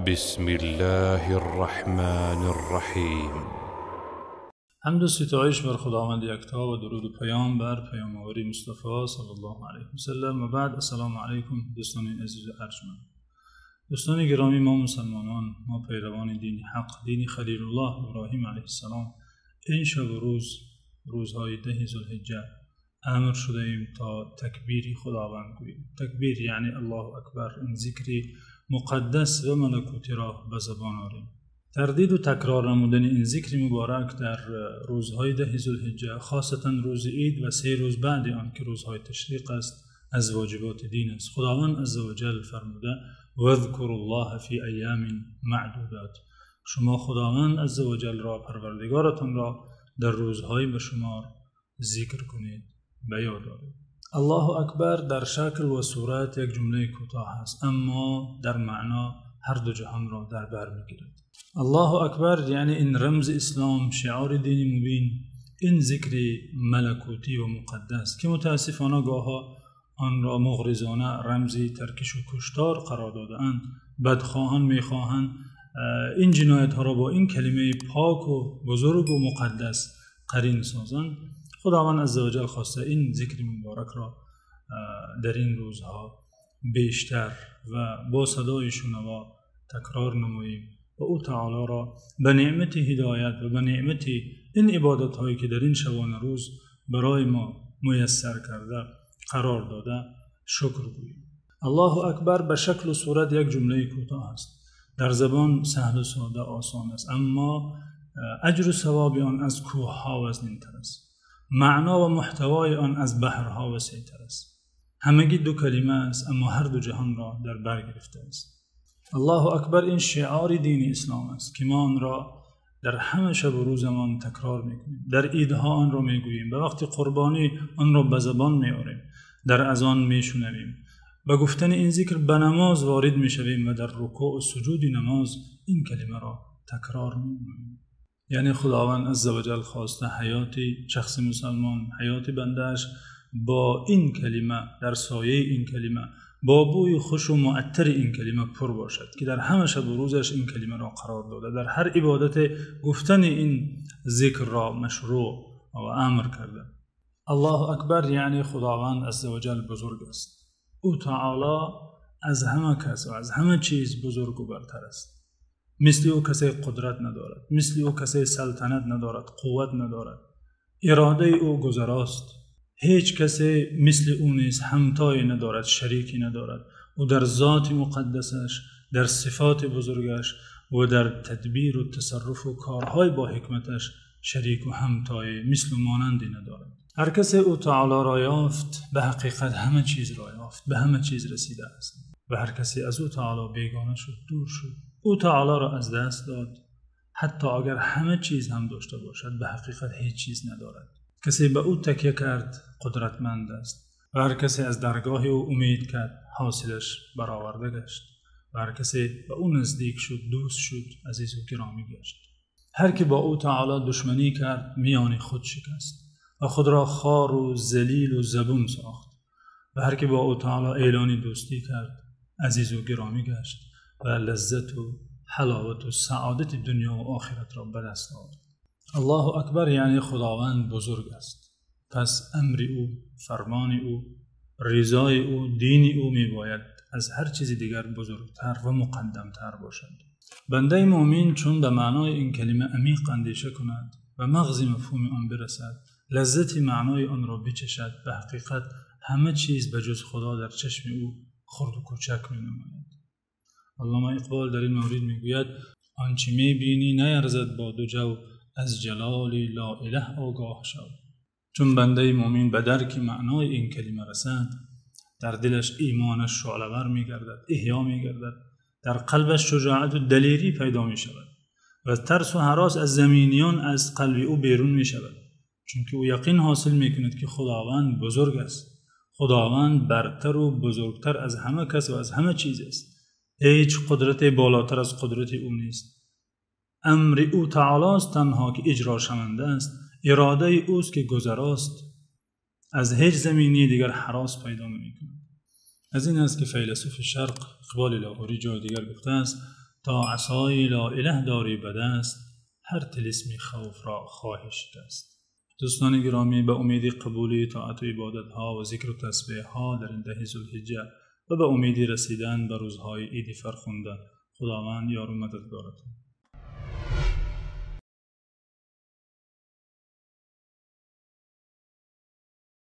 بسم الله الرحمن الرحیم. حمد و ستایش بر خداوند یکتا و درود و پیام بر پیامبر مصطفی صلی الله علیه و سلم و بعد. السلام علیکم دوستان عزیز ارجمند. دوستان گرامی، ما مسلمانان، ما پیروان دین حق، دین خلیل الله ابراهیم علیه السلام، این شب و روزهای 10 ذوالحجه امر شده ایم تا تکبیری خداوند گوییم. تکبیر یعنی الله اکبر، این ذکری مقدس و ملکوتی را به زبان آوریم. تردید و تکرار نمودن این ذکر مبارک در روزهای 10 ذوالحجه، خاصتا روز عید و 3 روز بعد آن که روزهای تشریق است، از واجبات دین است. خداوند عزوجل فرموده: واذکروا الله فی ایام معدودات. شما خداوند عزوجل را، پروردگارتان را، در روزهای به شمار ذکر کنید، به یاد آورید. الله اکبر در شکل و صورت یک جمله کوتاه است، اما در معنا هر دو جهان را در بر میگیرد. الله اکبر یعنی این رمز اسلام، شعار دین مبین، این ذکر ملکوتی و مقدس که متاسفانه گاها آن را مغرضانه رمزی ترکش و کشتار قرار داده‌اند. بدخواهان میخواهند این جنایت ها را با این کلمه پاک و بزرگ و مقدس قرین سازند. خداوند عزوجل خواسته این ذکر مبارک را در این روزها بیشتر و با صدای شنوا تکرار نماییم و او تعالی را به نعمت هدایت و به نعمت این عبادت هایی که در این شبانه روز برای ما میسر کرده قرار داده شکر گوییم. الله اکبر به شکل و صورت یک جمله کوتاه است، در زبان سهل و ساده آسان است، اما اجر و ثواب آن از کوه ها وزن‌تر است. معنا و محتوای آن از بحرها وسیع‌تر است. همگی 2 کلمه است، اما هر دو جهان را در بر گرفته است. الله اکبر این شعار دین اسلام است که ما آن را در همه شب و روزمان تکرار میکنیم. در عیدها آن را میگوییم، به وقت قربانی آن را به زبان میاریم، در اذان میشنویم. به گفتن این ذکر به نماز وارد میشویم و در رکوع و سجود نماز این کلمه را تکرار میکنیم. یعنی خداوند عزوجل خواسته حیات شخص مسلمان، حیات بندهش با این کلمه، در سایه این کلمه، با بوی خوش و معطر این کلمه پر باشد که در همه شب و روزش این کلمه را قرار داده. در هر عبادت گفتن این ذکر را مشروع و امر کرده. الله اکبر یعنی خداوند عزوجل بزرگ است. او تعالی از همه کس و از همه چیز بزرگ و برتر است. مثل او کسی قدرت ندارد، مثل او کسی سلطنت ندارد، قوت ندارد. اراده او گذراست. هیچ کسی مثل او نیست، همتایی ندارد، شریکی ندارد. او در ذات مقدسش، در صفات بزرگش و در تدبیر و تصرف و کارهای با حکمتش شریک و همتایی مثل و مانندی ندارد. هر کسی او تعالی را یافت، به حقیقت همه چیز را یافت، به همه چیز رسیده است. و هر کسی از او تعالی بیگانه شد، دور شد، او تعالی را از دست داد. حتی اگر همه چیز هم داشته باشد، به حقیقت هیچ چیز ندارد. کسی به او تکیه کرد قدرتمند است و هر کسی از درگاه او امید کرد حاصلش برآورده گشت و هر کسی به او نزدیک شد، دوست شد، عزیز و گرامی گشت. هر کی با او تعالی دشمنی کرد، میان خود شکست و خود را خوار و ذلیل و زبون ساخت. و هر کی با او تعالی اعلان دوستی کرد، عزیز و گرامی گشت و لذت و حلاوت و سعادت دنیا و آخرت را به دست آورد. الله اکبر یعنی خداوند بزرگ است. پس امر او، فرمان او، رضای او، دین او می باید از هر چیز دیگر بزرگتر و مقدمتر باشد. بنده مؤمن چون به معنای این کلمه عمیق اندیشه کند و مغز مفهوم آن برسد، لذت معنای آن را بچشد، به حقیقت همه چیز به جز خدا در چشم او خرد و کوچک می نماید. علامه اقبال در این مورد میگوید: آنچه میبینی نیرزد با دو جو، از جلال لا اله آگاه شو. چون بنده مؤمن به درک معنای این کلمه رسد، در دلش ایمانش شعله‌ور میگردد، احیا میگردد، در قلبش شجاعت و دلیری پیدا میشود و ترس و هراس از زمینیان از قلب او بیرون میشود، چون او یقین حاصل میکند که خداوند بزرگ است. خداوند برتر و بزرگتر از همه کس و از همه چیز است. هیچ قدرت بالاتر از قدرت او نیست. امر او تعالی است تنها که اجرا شونده است. اراده اوست که گذراست. از هیچ زمینی دیگر هراس پیدا نمی کند. از این است که فیلسوف شرق اقبال لاهوری جای دیگر گفته است: تا عصای لا اله داری به دست، هر طلسمی خوف را خواهی شکست. دوستان گرامی، به امید قبولی طاعت و عبادت ها و ذکر و تسبیح ها در این دهه ذوالحجه و به امید رسیدن به روزهای عید فرخنده، خداوند یار و مددگارتون.